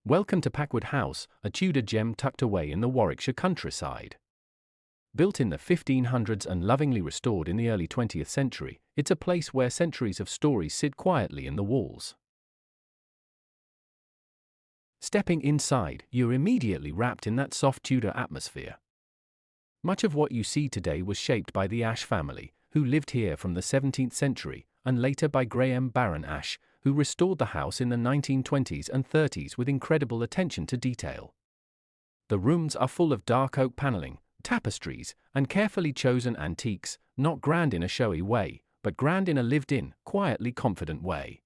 Welcome to Packwood House, a Tudor gem tucked away in the Warwickshire countryside. Built in the 1500s and lovingly restored in the early 20th century, it's a place where centuries of stories sit quietly in the walls. Stepping inside, you're immediately wrapped in that soft Tudor atmosphere. Much of what you see today was shaped by the Ashe family, who lived here from the 17th century, and later by Graham Baron Ashe, who restored the house in the 1920s and 30s with incredible attention to detail. The rooms are full of dark oak paneling, tapestries, and carefully chosen antiques, not grand in a showy way, but grand in a lived-in, quietly confident way.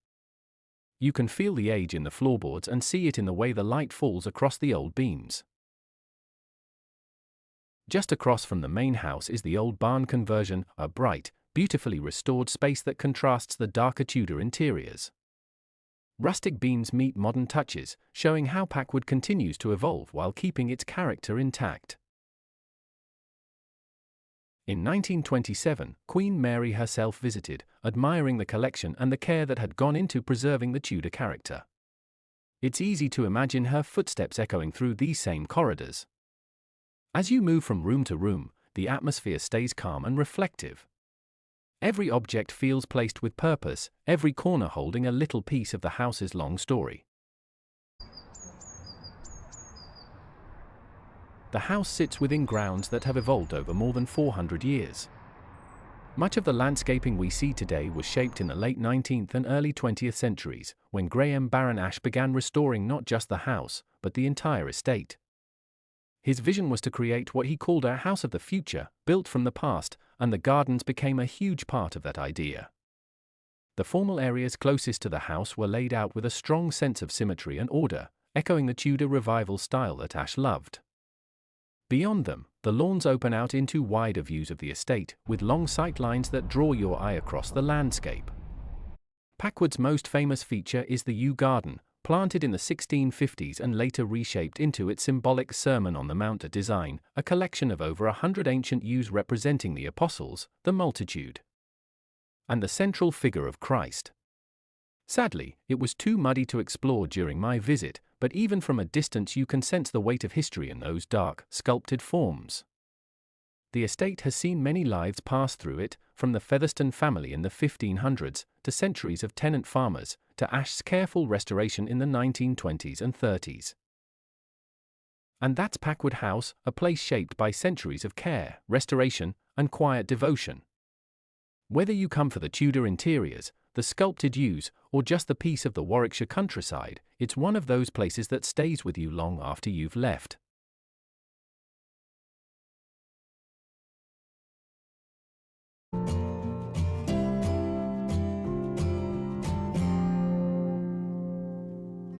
You can feel the age in the floorboards and see it in the way the light falls across the old beams. Just across from the main house is the old barn conversion, a bright, beautifully restored space that contrasts the darker Tudor interiors. Rustic beams meet modern touches, showing how Packwood continues to evolve while keeping its character intact. In 1927, Queen Mary herself visited, admiring the collection and the care that had gone into preserving the Tudor character. It's easy to imagine her footsteps echoing through these same corridors. As you move from room to room, the atmosphere stays calm and reflective. Every object feels placed with purpose, every corner holding a little piece of the house's long story. The house sits within grounds that have evolved over more than 400 years. Much of the landscaping we see today was shaped in the late 19th and early 20th centuries, when Graham Baron Ashe began restoring not just the house, but the entire estate. His vision was to create what he called a house of the future, built from the past, and the gardens became a huge part of that idea. The formal areas closest to the house were laid out with a strong sense of symmetry and order, echoing the Tudor revival style that Ashe loved. Beyond them, the lawns open out into wider views of the estate, with long sight lines that draw your eye across the landscape. Packwood's most famous feature is the yew garden, planted in the 1650s and later reshaped into its symbolic Sermon on the Mount design, a collection of over 100 ancient yews representing the apostles, the multitude, and the central figure of Christ. Sadly, it was too muddy to explore during my visit, but even from a distance you can sense the weight of history in those dark, sculpted forms. The estate has seen many lives pass through it, from the Featherstone family in the 1500s, to centuries of tenant farmers, to Ashe's careful restoration in the 1920s and 30s. And that's Packwood House, a place shaped by centuries of care, restoration, and quiet devotion. Whether you come for the Tudor interiors, the sculpted yews, or just the peace of the Warwickshire countryside, it's one of those places that stays with you long after you've left.